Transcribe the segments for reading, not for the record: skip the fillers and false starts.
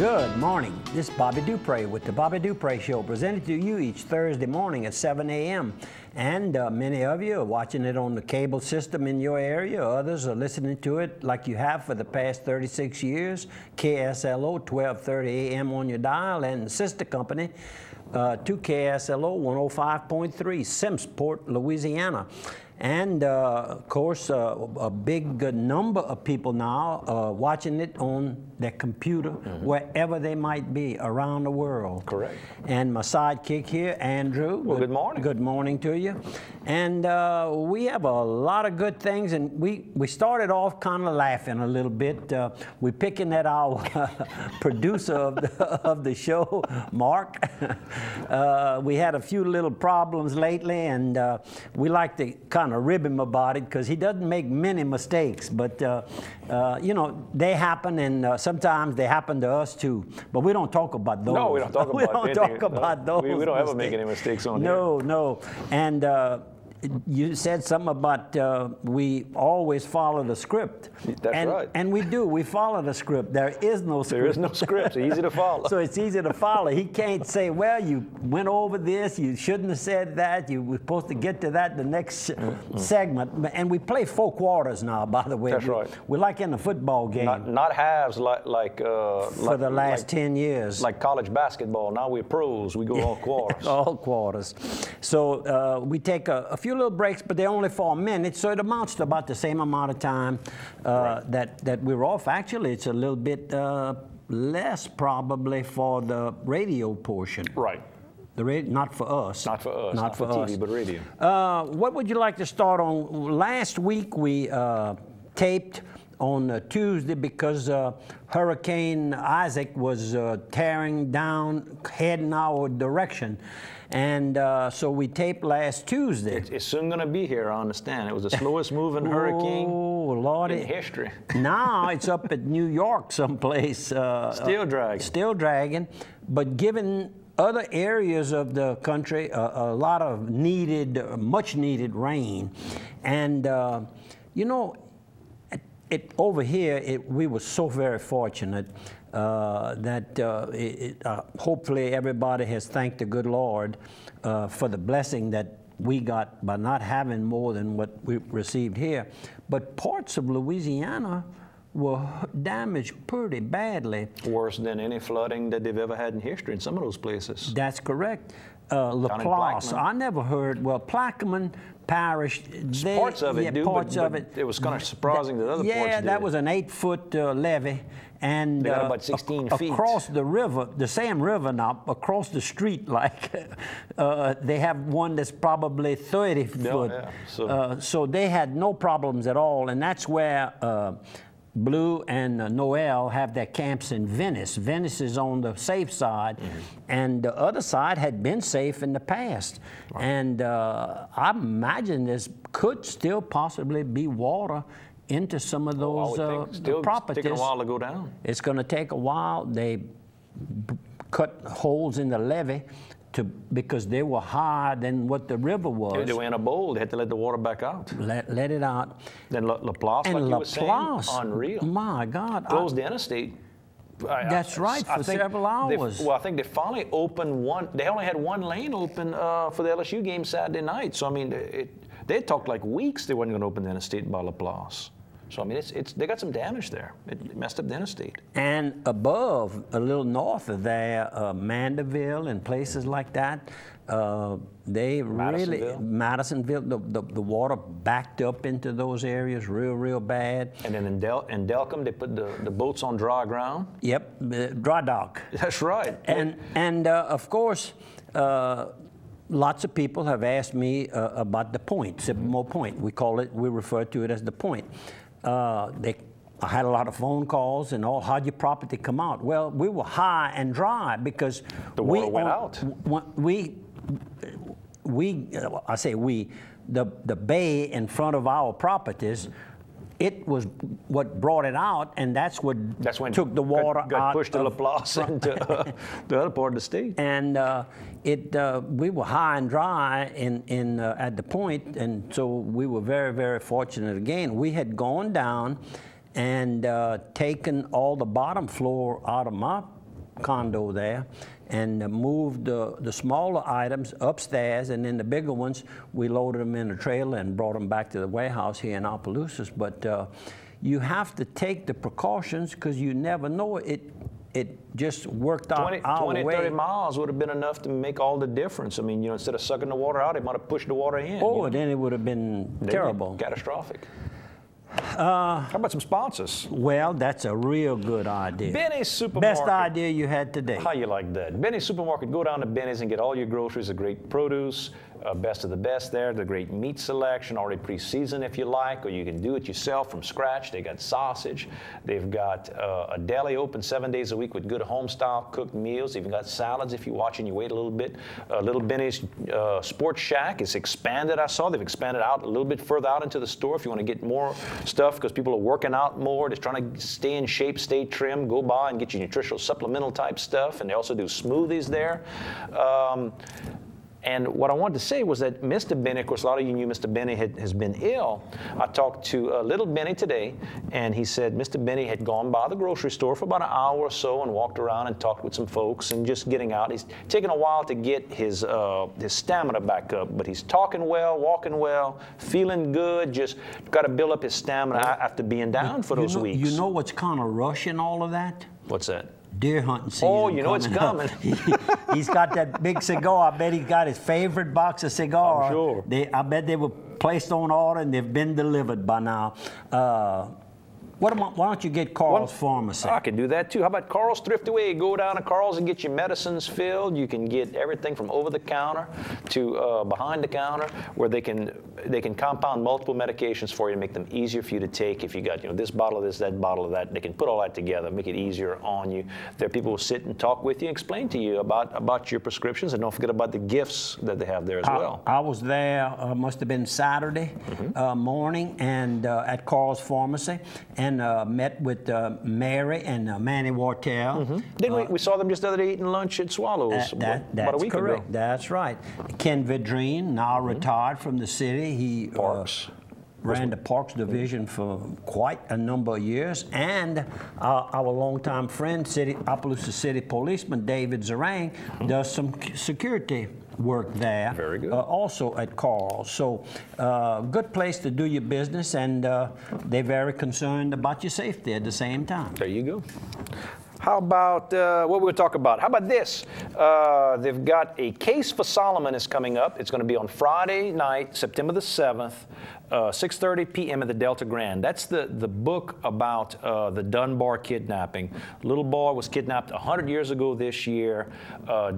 Good morning. This is Bobby Dupre with the Bobby Dupre Show, presented to you each Thursday morning at 7 a.m. And many of you are watching it on the cable system in your area. Others are listening to it like you have for the past 36 years. KSLO 1230 a.m. on your dial, and the sister company to KSLO 105.3, Simpsport, Louisiana. And, of course, a big number of people now watching it on their computer, wherever they might be around the world. Correct. And my sidekick here, Andrew. Well, good morning. Good morning to you. And we have a lot of good things, and we started off kind of laughing a little bit. We're picking at our producer of the show, Mark. We had a few little problems lately, and we like to kind of rib him about it because he doesn't make many mistakes, but you know, they happen, and sometimes they happen to us too, but we don't talk about those. No, we don't talk about we don't talk about those. We don't ever make any mistakes on here. No. And you said something about we always follow the script. That's right. And we do. We follow the script. There is no script. There is no script. It's easy to follow. So it's easy to follow. He can't say, well, you went over this. You shouldn't have said that. You were supposed to get to that the next segment. And we play 4 quarters now, by the way. That's right. We're like in a football game. Not halves for the last 10 years. Like college basketball. Now we're pros. We go all quarters. All quarters. So we take a few little breaks, but they're only for a minute, so it amounts to about the same amount of time that we're off. Actually, it's a little bit less probably for the radio portion. Right. The radio, not for us. Not for us. Not for TV, us. but radio. What would you like to start on? Last week we taped on Tuesday because Hurricane Isaac was tearing down, heading our direction. And so we taped last Tuesday. It's soon going to be here, I understand. It was the slowest moving hurricane in history. Now it's up at New York someplace. Still dragging. Still dragging. But given other areas of the country, a lot of much needed rain. And, you know, over here, we were so very fortunate that hopefully everybody has thanked the good Lord for the blessing that we got by not having more than what we received here. But parts of Louisiana were damaged pretty badly. Worse than any flooding that they've ever had in history in some of those places. That's correct. LaPlace, I never heard, well, Plaquemine Parish. Parts of it do, parts but of it. It was kind of surprising that other parts did. Yeah, that was an 8-foot levee. And they got about 16 feet. Across the river, the same river now, across the street, like, they have one that's probably 30 foot. Yeah. So they had no problems at all, and that's where Blue and Noel have their camps in Venice. Venice is on the safe side, and the other side had been safe in the past. Right. And I imagine there could still possibly be water into some of those properties. It's taking a while to go down. It's going to take a while. They cut holes in the levee because they were higher than what the river was. They were in a bowl. They had to let the water back out. Let it out. Then LaPlace, like you were saying, unreal. My God. Closed the interstate. That's right, for several hours. Well, I think they finally opened one. They only had one lane open for the LSU game Saturday night. So, I mean, they talked like weeks they weren't going to open the interstate by LaPlace. So, I mean, they got some damage there. It messed up the interstate. And above, a little north of there, Mandeville and places like that, Madisonville, the water backed up into those areas real bad. And then in Delcom, they put the boats on dry ground. Yep, dry dock. That's right. And of course, lots of people have asked me about the point, Sycamore Point. We refer to it as the point. I had a lot of phone calls and all. How'd your property come out? Well, we were high and dry because the water went out. The bay in front of our properties, it was what brought it out, and that's what took the water got pushed to LaPlace into the other part of the state. And we were high and dry at the point, and so we were very fortunate. Again, we had gone down and taken all the bottom floor out of my condo there, and moved the smaller items upstairs, and then the bigger ones, we loaded them in a trailer and brought them back to the warehouse here in Opelousas. But you have to take the precautions because you never know it just worked out 20, way. 30 miles would have been enough to make all the difference. I mean, you know, instead of sucking the water out, it might have pushed the water in. Oh, you know? then it would have been terrible. Catastrophic. How about some sponsors? Well, that's a real good idea. Benny's Supermarket. Best idea you had today. How you like that? Benny's Supermarket, go down to Benny's and get all your groceries, a great produce, best of the best there, the great meat selection, already pre-seasoned if you like, or you can do it yourself from scratch. They got sausage. They've got a deli open 7 days a week with good home-style cooked meals. They've got salads if you watch and you wait a little bit. Little Benny's Sports Shack is expanded, I saw. They've expanded out a little bit further out into the store if you want to get more stuff because people are working out more, just trying to stay in shape, stay trim, go by and get your nutritional supplemental type stuff. And they also do smoothies there. And what I wanted to say was that Mr. Benny, of course, a lot of you knew Mr. Benny has been ill. I talked to little Benny today, and he said Mr. Benny had gone by the grocery store for about an hour or so and walked around and talked with some folks and just getting out. He's taken a while to get his stamina back up, but he's talking well, walking well, feeling good, just got to build up his stamina after being down for those weeks. You know what's kind of rushing all of that? What's that? Deer hunting season. Oh, you know it's coming. He's got that big cigar. I bet he's got his favorite box of cigars. I'm sure. I bet they were placed on order and they've been delivered by now. Why don't you get Carl's Pharmacy? I can do that too. How about Carl's Thrift Away? Go down to Carl's and get your medicines filled. You can get everything from over the counter to behind the counter, where they can compound multiple medications for you to make them easier for you to take. If you got this bottle of this, that bottle of that, they can put all that together, make it easier on you. There are people who sit and talk with you, and explain to you about your prescriptions, and don't forget about the gifts that they have there as well. I was there. Must have been Saturday morning, and at Carl's Pharmacy, and met with Mary and Manny Wartell. Didn't we saw them just the other day eating lunch at Swallows about a week ago. That's right. Ken Vidrine, now retired from the city. He ran the Parks Division for quite a number of years, and our longtime friend, Opelousas City Policeman David Zarang, does some security work there. Very good. Also at Carl's. So good place to do your business, and they're very concerned about your safety at the same time. There you go. How about what we'll talk about? How about this? They've got a Case for Solomon is coming up. It's going to be on Friday night, September the 7th, 6:30 p.m. at the Delta Grand. That's the book about the Dunbar kidnapping. Little boy was kidnapped 100 years ago this year,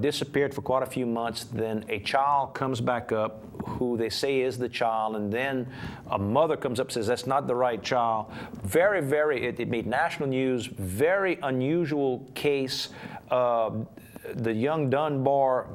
disappeared for quite a few months. Then a child comes back up who they say is the child, and then a mother comes up and says that's not the right child. It made national news, very unusual case. The young Dunbar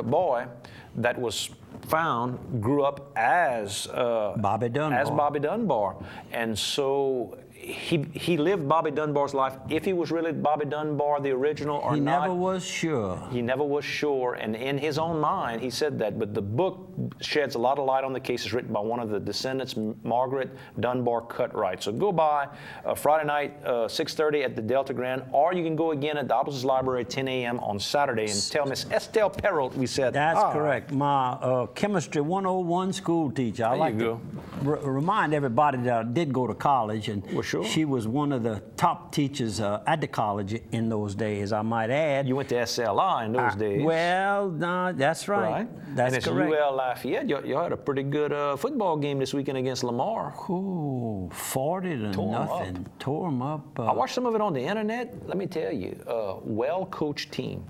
boy that was found grew up as Bobby Dunbar. And so he lived Bobby Dunbar's life. If he was really Bobby Dunbar, the original, or not. He never was sure. He never was sure, and in his own mind, he said that. But the book sheds a lot of light on the case. It's written by one of the descendants, Margaret Dunbar Cutright. So go by Friday night, 6:30 at the Delta Grand, or you can go again at the Opelousas Library at 10 a.m. on Saturday and tell Miss Estelle Perrault we said That's correct. My Chemistry 101 school teacher. I like to remind everybody that I did go to college, and she was one of the top teachers at the college in those days, I might add. You went to SLI in those days. Well, no, that's right. That's and correct. UL Lafayette, you had a pretty good football game this weekend against Lamar. Ooh, 40 to nothing. Tore them up. I watched some of it on the internet. Let me tell you, well-coached team.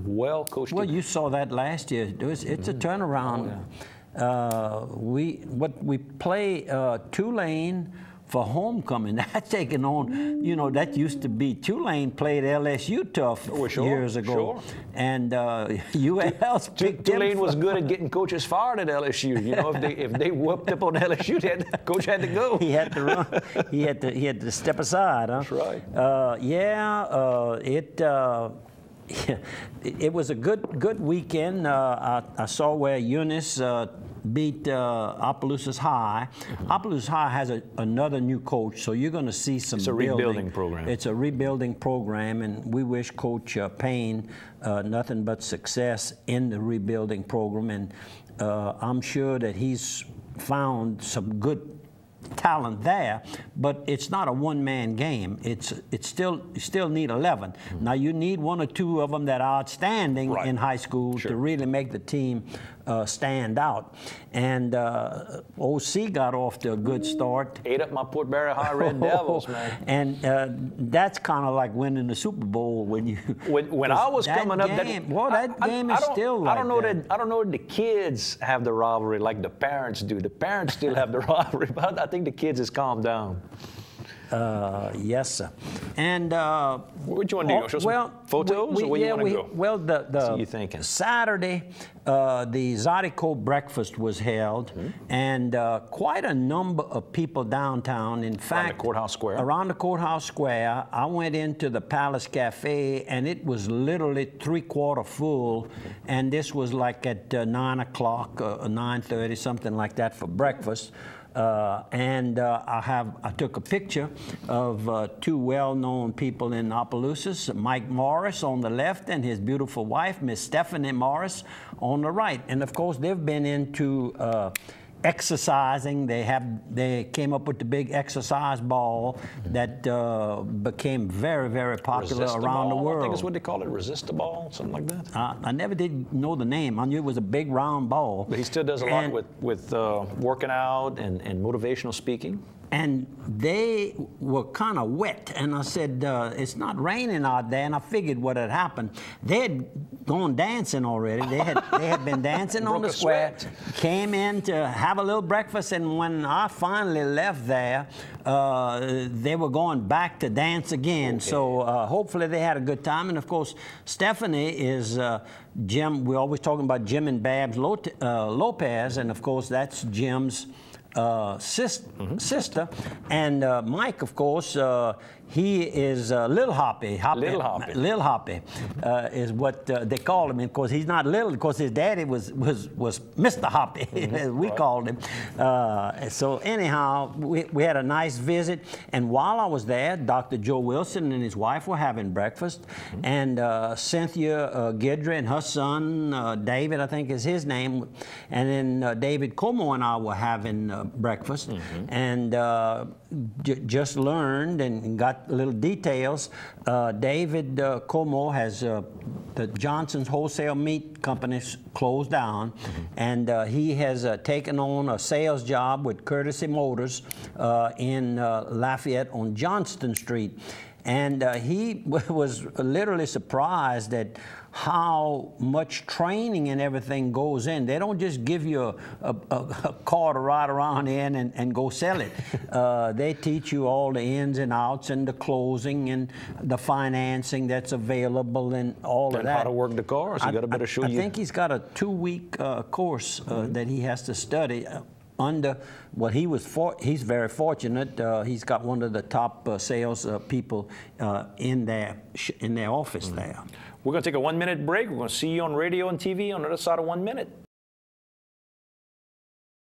Well-coached team. Well, you saw that last year. It's a turnaround. We play Tulane for homecoming. That's taken on, that used to be Tulane played LSU tough years ago. And UL's picked Tulane was good at getting coaches fired at LSU. If they whooped up on LSU, coach had to go. He had to run. he had to step aside. Huh? That's right. It was a good weekend. I saw where Eunice beat Opelousas High. Opelousas High has another new coach, so you're going to see some It's a rebuilding program. It's a rebuilding program, and we wish Coach Payne nothing but success in the rebuilding program. And I'm sure that he's found some good talent there, but it's not a one-man game. You still need 11. Now you need one or two of them that are outstanding in high school to really make the team stand out. And OC got off to a good start. Ate up my Port Barry High Red Devils, man. And that's kind of like winning the Super Bowl when you. When I was coming up, that game is still like I don't know that the kids have the rivalry like the parents do. The parents still have the rivalry, but I think the kids has calmed down. Yes, sir. And what you want to do? Show some photos, or where you want to go? Well, what are you thinking? Saturday, the Zydeco breakfast was held, and quite a number of people downtown. In fact, around the courthouse square. Around the courthouse square, I went into the Palace Cafe, and it was literally 3/4 full. And this was like at 9 o'clock, 9:30, something like that, for breakfast. I took a picture of two well-known people in Opelousas, Mike Morris on the left and his beautiful wife, Miss Stephanie Morris, on the right. And of course, they've been into exercising. They came up with the big exercise ball that became very, very popular around the world. I think it's what they call it, resist-a-ball, something like that. I never did know the name. I knew it was a big round ball. But he still does a lot with working out and motivational speaking. And they were kind of wet, and I said, it's not raining out there, and I figured what had happened. They had gone dancing already. They had been dancing on the square, came in to have a little breakfast, and when I finally left there, they were going back to dance again. Okay. So hopefully they had a good time. And of course, Stephanie is Jim. We're always talking about Jim and Babs Lopez, and of course that's Jim's sister, and Mike, of course, he is Lil Hoppy. Lil Hoppy is what they called him. Of course, he's not little, because his daddy was Mr. Hoppy, as we called him. So anyhow, we had a nice visit, and while I was there, Dr. Joe Wilson and his wife were having breakfast, and Cynthia Guidry and her son, David, I think is his name, and then David Como and I were having breakfast, and just learned and got little details. David Como has the Johnson's Wholesale Meat Company closed down, and he has taken on a sales job with Courtesy Motors in Lafayette on Johnston Street. And he was literally surprised at how much training and everything goes in. They don't just give you a car to ride around in and go sell it. They teach you all the ins and outs and the closing and the financing that's available and all of that. How to work the car, so you got to better show you. I think he's got a 2-week course that he has to study. Under what he's very fortunate. He's got one of the top sales people in their office there. We're going to take a 1-minute break. We're going to see you on radio and TV on the other side of 1 minute.